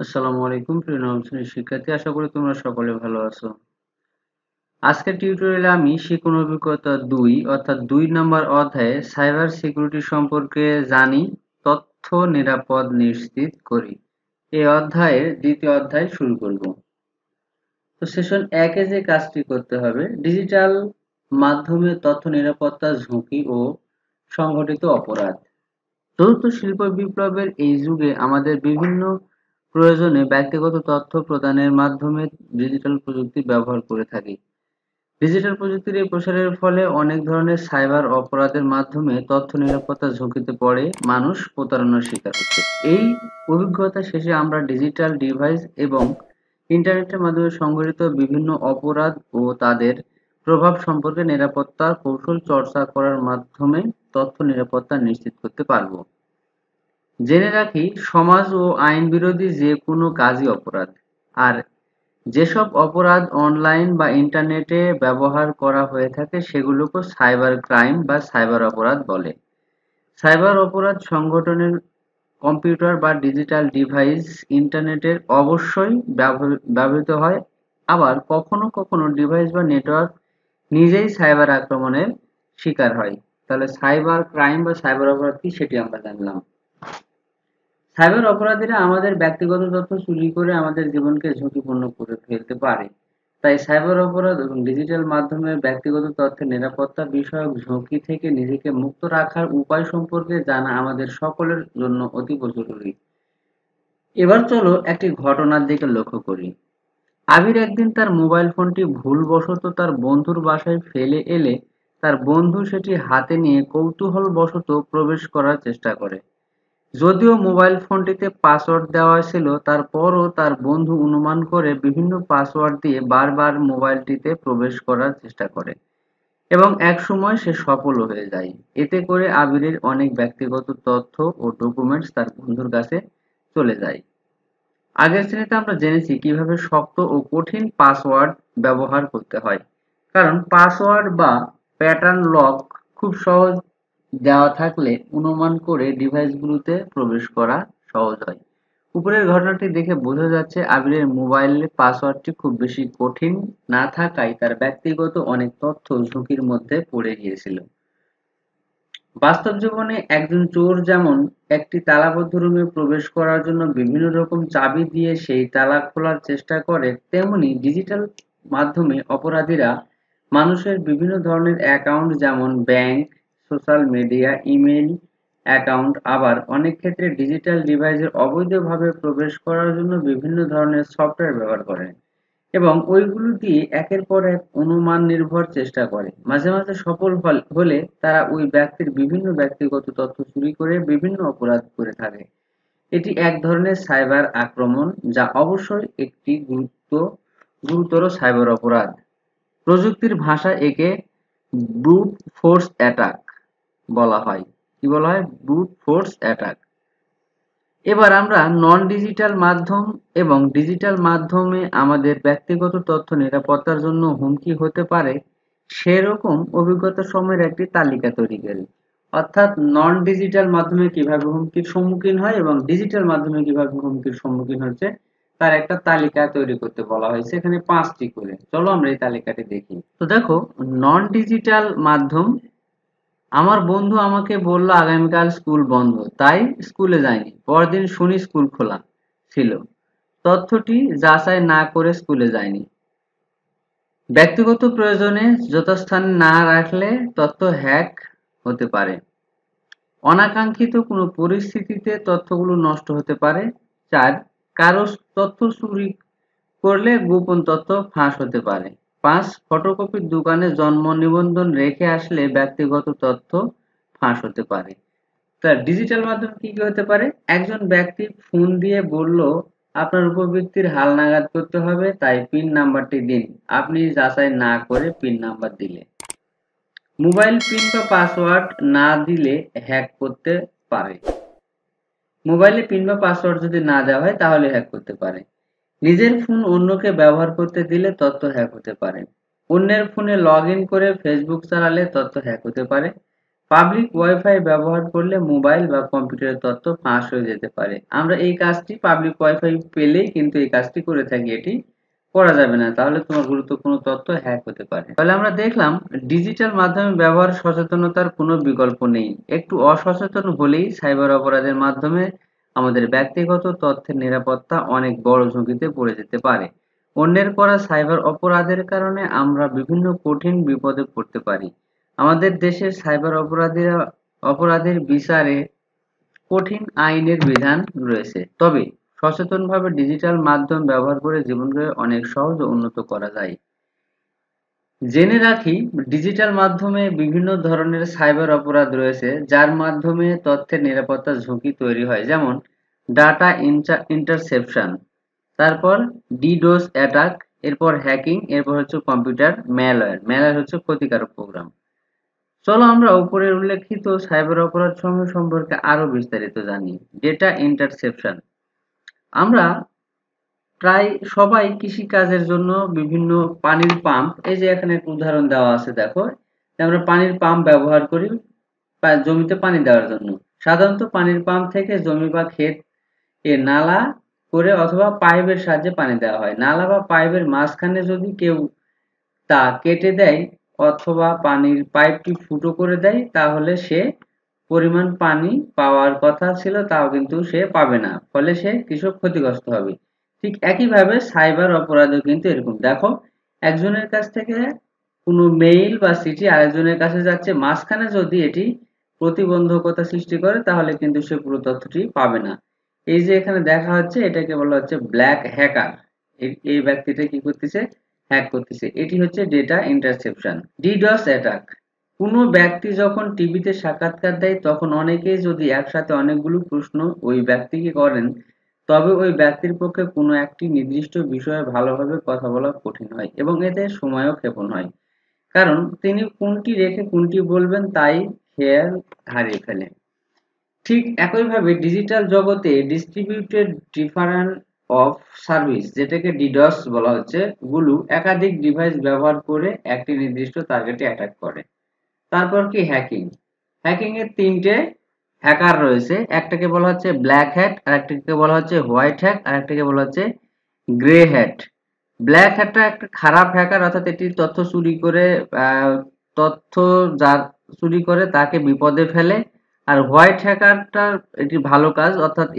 আসসালামু আলাইকুম প্রিয় নবম শ্রেণীর শিক্ষার্থী, আশা করি তোমরা সকলে ভালো আছো। আজকের টিউটোরিয়ালে আমি শিখন অভিজ্ঞতা 2 অর্থাৎ 2 নম্বর অধ্যায়ে সাইবার সিকিউরিটি সম্পর্কে জানি, তথ্য নিরাপদ নিশ্চিত করি। এই অধ্যায়ের দ্বিতীয় অধ্যায় শুরু করব। তো সেশন 1 এ যে কাজটি করতে হবে, ডিজিটাল মাধ্যমে তথ্য নিরাপত্তা ঝুঁকি ও সংঘটিত অপরাধ। চতুর্থ শিল্প বিপ্লবের এই যুগে আমাদের বিভিন্ন প্রয়োজনে ব্যক্তিগত তথ্য প্রদানের মাধ্যমে ডিজিটাল প্রযুক্তি ব্যবহার করে থাকি। ডিজিটাল প্রযুক্তির এই প্রসারের ফলে অনেক ধরনের সাইবার অপরাধের মাধ্যমে তথ্য নিরাপত্তা ঝুঁকিতে পড়ে মানুষ প্রতারণার শিকার হচ্ছে। এই অভিজ্ঞতা শেষে আমরা ডিজিটাল ডিভাইস এবং ইন্টারনেটের মাধ্যমে সংঘটিত বিভিন্ন অপরাধ ও তাদের প্রভাব সম্পর্কে নিরাপত্তার কৌশল চর্চা করার মাধ্যমে তথ্য নিরাপত্তা নিশ্চিত করতে পারব। জেনে রাখি, সমাজ ও আইন বিরোধী যে কোনো কাজই অপরাধ। আর যেসব অপরাধ অনলাইন বা ইন্টারনেটে ব্যবহার করা হয়ে থাকে সেগুলোকে সাইবার ক্রাইম বা সাইবার অপরাধ বলে। সাইবার অপরাধ সংগঠনের কম্পিউটার বা ডিজিটাল ডিভাইস ইন্টারনেটের অবশ্যই ব্যবহৃত হয়। আবার কখনো কখনো ডিভাইস বা নেটওয়ার্ক নিজেই সাইবার আক্রমণের শিকার হয়। তাহলে সাইবার ক্রাইম বা সাইবার অপরাধ কি সেটি আমরা জানলাম। সাইবার অপরাধীরা আমাদের ব্যক্তিগত তথ্য চুরি করে আমাদের জীবনকে ঝুঁকিপূর্ণ করে ফেলতে পারে। তাই সাইবার অপরাধ এবং ডিজিটাল মাধ্যমের ব্যক্তিগত তথ্যের নিরাপত্তা বিষয়ক ঝুঁকি থেকে নিজেকে মুক্ত রাখার উপায় সম্পর্কে জানা আমাদের সকলের জন্য অতীব জরুরি। এবার চলো একটি ঘটনার দিকে লক্ষ্য করি। আবির একদিন তার মোবাইল ফোনটি ভুলবশত তার বন্ধুর বাসায় ফেলে এলে তার বন্ধু সেটি হাতে নিয়ে কৌতূহলবশত প্রবেশ করার চেষ্টা করে। যদিও মোবাইল ফোনটিতে পাসওয়ার্ড দেওয়া ছিল, তারপরও তার বন্ধু অনুমান করে বিভিন্ন পাসওয়ার্ড দিয়ে বারবার মোবাইলটিতে প্রবেশ করার চেষ্টা করে এবং একসময় সে সফলও হয়ে যায়। এতে করে আবিরের অনেক ব্যক্তিগত তথ্য ও ডকুমেন্টস তার বন্ধুর কাছে চলে যায়। আগের শ্রেণীতে আমরা জেনেছি কিভাবে শক্ত ও কঠিন পাসওয়ার্ড ব্যবহার করতে হয়, কারণ পাসওয়ার্ড বা প্যাটার্ন লক খুব সহজ দেওয়া থাকলে অনুমান করে ডিভাইসগুলোতে প্রবেশ করা সহজ হয়। উপরের ঘটনাটি দেখে বোঝা যাচ্ছে আবিরের মোবাইলের পাসওয়ার্ডটি খুব বেশি কঠিন না থাকায় তার ব্যক্তিগত অনেক তথ্য ঝুঁকির মধ্যে পড়ে গিয়েছিল। বাস্তব জীবনে একজন চোর যেমন একটি তালাবদ্ধ রুমে প্রবেশ করার জন্য বিভিন্ন রকম চাবি দিয়ে সেই তালা খোলার চেষ্টা করে, তেমনি ডিজিটাল মাধ্যমে অপরাধীরা মানুষের বিভিন্ন ধরনের অ্যাকাউন্ট যেমন bank, social media, email account, আবার অনেক ক্ষেত্রে ডিজিটাল ডিভাইসে অবৈধভাবে প্রবেশ করার জন্য বিভিন্ন ধরনের সফটওয়্যার ব্যবহার করে এবং ওইগুলো দিয়ে একের পর এক অনুমান নির্ভর চেষ্টা করে। মাঝে মাঝে সফল হলে তারা ওই ব্যক্তির বিভিন্ন ব্যক্তিগত তথ্য চুরি করে বিভিন্ন অপরাধ করে থাকে। এটি এক ধরনের সাইবার আক্রমণ, যা অবশ্যই একটি গুরুতর সাইবার অপরাধ। প্রযুক্তির ভাষায় একে ব্রুট ফোর্স অ্যাটাক বলা হয়। কি বলা হয়? Brute force attack. এবার আমরা নন ডিজিটাল মাধ্যম এবং ডিজিটাল মাধ্যমে আমাদের ব্যক্তিগত তথ্য নিরাপত্তার জন্য হুমকি হতে পারে সেরকম অভিজ্ঞতা সমূহের একটি তালিকা তৈরি করি। অর্থাৎ নন ডিজিটাল মাধ্যমে কিভাবে হুমকির সম্মুখীন হয় এবং ডিজিটাল মাধ্যমে কিভাবে হুমকির সম্মুখীন হচ্ছে তার একটা তালিকা তৈরি করতে বলা হয়েছে এখানে 5টি করে। চলো আমরা এই তালিকাটি দেখি। তো দেখো, নন ডিজিটাল মাধ্যম। আমার বন্ধু আমাকে বলল আগামীকাল স্কুল বন্ধ, তাই স্কুলে যাইনি। পরদিন শুনি স্কুল খোলা ছিল। তথ্যটি যাচাই না করে স্কুলে যায়নি। ব্যক্তিগত প্রয়োজনে যথাস্থানে না রাখলে তথ্য হ্যাক হতে পারে। অনাকাঙ্ক্ষিত কোনো পরিস্থিতিতে তথ্যগুলো নষ্ট হতে পারে। 4, কারো তথ্য চুরি করলে গোপন তথ্য ফাঁস হতে পারে। 5, ফটোকপির দোকানে জন্ম নিবন্ধন রেখে আসলে ব্যক্তিগত তথ্য ফাঁস হতে পারে। তা ডিজিটাল মাধ্যমে কি কি হতে পারে? একজন ব্যক্তি ফোন দিয়ে বলল আপনার উপবৃত্তির হালনাগাদ করতে হবে, তাই পিন নাম্বারটি দিন। আপনি যাচাই না করে পিন নাম্বার দিলে। মোবাইল পিন বা পাসওয়ার্ড না দিলে হ্যাক করতে পারে। মোবাইলে পিন বা পাসওয়ার্ড যদি না দেওয়া হয় তাহলে হ্যাক করতে পারে। নিজের ফোন অন্যকে ব্যবহার করতে দিলে তথ্য হ্যাক হতে পারে। অন্যের ফোনে লগ ইন করে ফেসবুক চালালে তথ্য হ্যাক হতে পারে। পাবলিক ওয়াইফাই ব্যবহার করলে মোবাইল বা কম্পিউটারের তথ্য ফাঁস হয়ে যেতে পারে। আমরা এই কাজটি পাবলিক ওয়াইফাই পেলেই কিন্তু এই কাজটি করে থাকি, এটি করা যাবে না, তাহলে তোমার গুরুত্বপূর্ণ তথ্য হ্যাক হতে পারে। তাহলে আমরা দেখলাম ডিজিটাল মাধ্যমে ব্যবহার সচেতনতার কোনো বিকল্প নেই। একটু অসচেতন হলেই সাইবার অপরাধের মাধ্যমে আমাদের ব্যক্তিগত তথ্যের নিরাপত্তা অনেক বড় ঝুঁকিতে পড়ে যেতে পারে। অন্যের করা সাইবার অপরাধের কারণে আমরা বিভিন্ন কঠিন বিপদে পড়তে পারি। আমাদের দেশের সাইবার অপরাধের বিচারে কঠিন আইনের বিধান রয়েছে, তবে সচেতনভাবে ডিজিটাল মাধ্যম ব্যবহার করে জীবনকে অনেক সহজ ও উন্নত করা যায়। জেনে রাখি, ডিজিটাল মাধ্যমে বিভিন্ন ধরনের সাইবার অপরাধ রয়েছে যার মাধ্যমে তথ্যের নিরাপত্তার ঝুঁকি তৈরি হয়, যেমন ডাটা ইন্টারসেপশন, তারপর ডিডোস অ্যাটাক, এরপর হ্যাকিং, এরপর হচ্ছে কম্পিউটার ম্যালওয়্যার হচ্ছে ক্ষতিকারক প্রোগ্রাম। চলো আমরা উপরের উল্লেখিত সাইবার অপরাধ সমূহ সম্পর্কে আরো বিস্তারিত জানি। ডেটা ইন্টারসেপশন, আমরা প্রায় সবাই কৃষিকাজের জন্য বিভিন্ন পানির পাম্প, এই যে এখানে একটা উদাহরণ দেওয়া আছে দেখো, আমরা পানির পাম্প ব্যবহার করি জমিতে পানি দেওয়ার জন্য। সাধারণত পানির পাম্প থেকে জমি বা ক্ষেত এ নালা করে অথবা পাইপের সাহায্যে পানি দেওয়া হয়। নালা বা পাইপের মাঝখানে যদি কেউ তা কেটে দেয় অথবা পানির পাইপটি ফুটো করে দেয়, তাহলে সে পরিমাণ পানি পাওয়ার কথা ছিল তাও কিন্তু সে পাবে না, ফলে সে কৃষক ক্ষতিগ্রস্ত হবে। ঠিক একইভাবে সাইবার অপরাধও কিন্তু এরকম। দেখো, একজনের কাছ থেকে কোনো মেইল বা চিঠি আরেকজনের কাছে যাচ্ছে, মাঝখানে যদি এটি প্রতিবন্ধকতা সৃষ্টি করে তাহলে কিন্তু সে পুরো তথ্যটি পাবে না। এই যে এখানে দেখা হচ্ছে, এটাকে বলা হচ্ছে ব্ল্যাক হ্যাকার। এই ব্যক্তিটা কি করতেছে, হ্যাক করতেছে। এটি হচ্ছে ডেটা ইন্টারসেপশন। ডিডস অ্যাটাক, কোনো ব্যক্তি যখন টিভিতে সাক্ষাৎকার দেয় তখন অনেকেই যদি একসাথে অনেকগুলো প্রশ্ন ওই ব্যক্তিকে করেন, তবে ওই ব্যক্তির পক্ষে কোনো একটি নির্দিষ্ট বিষয়ে ভালোভাবে কথা বলা কঠিন হয় এবং এতে সময়ও ক্ষেপণ হয়, কারণ তিনি কোনটি রেখে কোনটি বলবেন তাই খেয়াল হারিয়ে ফেলেন। ঠিক একইভাবে ডিজিটাল জগতে ডিস্ট্রিবিউটেড ডিফারেন্ট অফ সার্ভিস, যেটাকে ডিডস বলা হচ্ছে, গুলো একাধিক ডিভাইস ব্যবহার করে একটি নির্দিষ্ট টার্গেটে অ্যাটাক করে। তারপর কি হ্যাকিং। হ্যাকিং এর তিনটে হ্যাকার রয়েছে, একটাকে বলা হচ্ছে ব্ল্যাক হ্যাট, আরেকটাকে বলা হচ্ছে হোয়াইট হ্যাট, আরেকটাকে বলা হচ্ছে গ্রে হ্যাট। ব্ল্যাক হ্যাটটা একটা খারাপ হ্যাকার, অর্থাৎ এটি তথ্য চুরি করে তথ্য যার চুরি করে তাকে বিপদে ফেলে। আর হোয়াইট হ্যাকারটা এটি ভালো কাজ, অর্থাৎ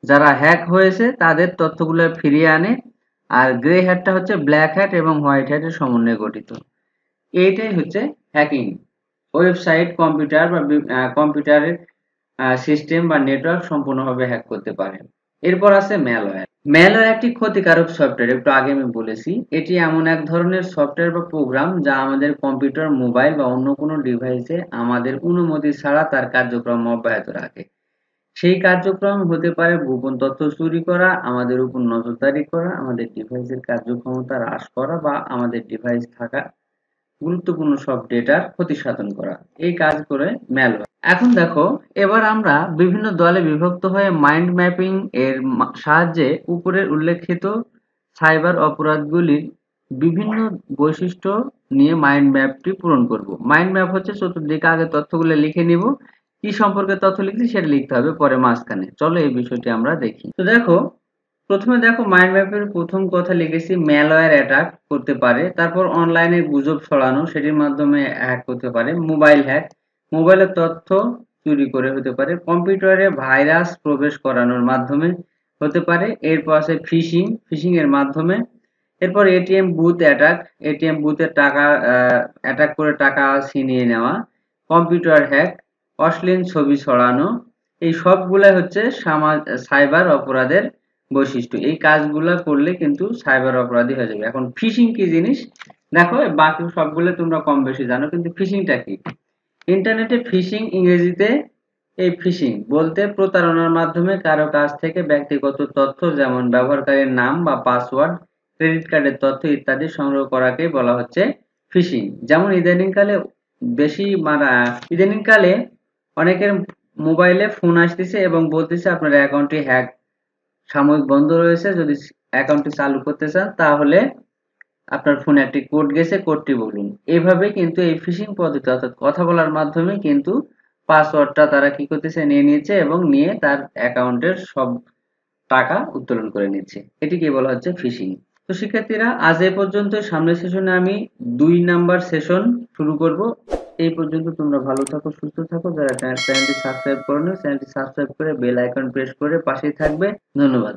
যারা হ্যাক হয়েছে তাদের তথ্যগুলো ফিরিয়ে আনে। আর গ্রে হ্যাটটা হচ্ছে ব্ল্যাক হ্যাট এবং হোয়াইট হ্যাটের সমন্বয়ে গঠিত। এইটাই হচ্ছে হ্যাকিং। ওয়েবসাইট, কম্পিউটার বা কম্পিউটারের সিস্টেম বা নেটওয়ার্ক সম্পূর্ণভাবে হ্যাক করতে পারে। এরপর আছে ম্যালওয়্যার। ম্যালওয়্যার একটি ক্ষতিকারক সফটওয়্যার, একটু আগে আমি বলেছি। এটি এমন এক ধরনের সফটওয়্যার বা প্রোগ্রাম যা আমাদের কম্পিউটার, মোবাইল বা অন্য কোনো ডিভাইসে আমাদের অনুমতি ছাড়া তার কার্যক্রম অব্যাহত রাখে। সেই কার্যক্রম হতে পারে গোপন তথ্য চুরি করা, আমাদের উপর নজরদারি করা, আমাদের ডিভাইসের কার্যক্ষমতা হ্রাস করা বা আমাদের ডিভাইস থাকা গুরুত্বপূর্ণ সব ডেটার ক্ষতিসাধন করা। এই কাজ করে ম্যালওয়্যার। এখন দেখো, এবার আমরা বিভিন্ন দলে বিভক্ত হয়ে মাইন্ড ম্যাপিং এর সাহায্যে উপরের উল্লেখিত সাইবার অপরাধগুলির বিভিন্ন বৈশিষ্ট্য নিয়ে মাইন্ড ম্যাপটি পূরণ করব। মাইন্ড ম্যাপ হচ্ছে চতুর্দিকে আগে তথ্যগুলো লিখে নিব, কি সম্পর্কে তথ্য লিখছি সেটা লিখতে হবে পরে মাঝখানে। চলো এই বিষয়টি আমরা দেখি। তো দেখো, প্রথমে দেখো মাইন্ড ম্যাপের প্রথম কথা লিখেছি ম্যালওয়্যার অ্যাটাক করতে পারে, তারপর অনলাইনে গুজব ছড়ানো সেটির মাধ্যমে হ্যাক করতে পারে, মোবাইল হ্যাক মোবাইলের তথ্য চুরি করে হতে পারে, কম্পিউটারে ভাইরাস প্রবেশ করানোর মাধ্যমে হতে পারে, এরপর আছে ফিশিং, ফিশিং এর মাধ্যমে, এরপর এটিএম বুথ অ্যাটাক, এটিএম বুথে টাকা অ্যাটাক করে টাকা ছিনিয়ে নেওয়া, কম্পিউটার হ্যাক, অশ্লীল ছবি ছড়ানো, এই সবগুলাই হচ্ছে সাইবার অপরাধের বৈশিষ্ট্য। এই কাজগুলা করলে কিন্তু সাইবার অপরাধী হয়ে যাবে। এখন ফিশিং কি জিনিস দেখো, বাকি সবগুলো তোমরা কম বেশি জানো, কিন্তু ফিশিংটা কি? ইন্টারনেটে ফিশিং, ইংরেজিতে এই ফিশিং বলতে প্রতারণার মাধ্যমে কারো কাছ থেকে ব্যক্তিগত তথ্য যেমন ব্যবহারকারীর নাম বা পাসওয়ার্ড, ক্রেডিট কার্ডের তথ্য ইত্যাদি সংগ্রহ করাকে বলা হচ্ছে ফিশিং। যেমন ইদানিংকালে অনেকের মোবাইলে ফোন আসতেছে এবং বলতেছে আপনার অ্যাকাউন্টটি সাময়িক বন্ধ রয়েছে, যদি অ্যাকাউন্টটি চালু করতে চান তাহলে আপনার ফোনে একটি কোড গেছে, কোডটি বলুন। এইভাবে কিন্তু এই ফিশিং পদ্ধতি অর্থাৎ কথা বলার মাধ্যমে কিন্তু পাসওয়ার্ডটা তারা কি করতেছে, নিয়ে নিচ্ছে এবং নিয়ে তার অ্যাকাউন্টের সব টাকা উত্তোলন করে নিচ্ছে। এটিকে বলা হচ্ছে ফিশিং। তো শিক্ষার্থীরা আজ এ পর্যন্ত। সামনের সেশনে আমি 2 নাম্বার সেশন শুরু করব। এই পর্যন্ত তোমরা ভালো থাকো, সুস্থ থাকো। যারা চ্যানেলটি সাবস্ক্রাইব করোনি, চ্যানেলটি সাবস্ক্রাইব করে বেল আইকন প্রেস করে পাশেই থাকবে। ধন্যবাদ।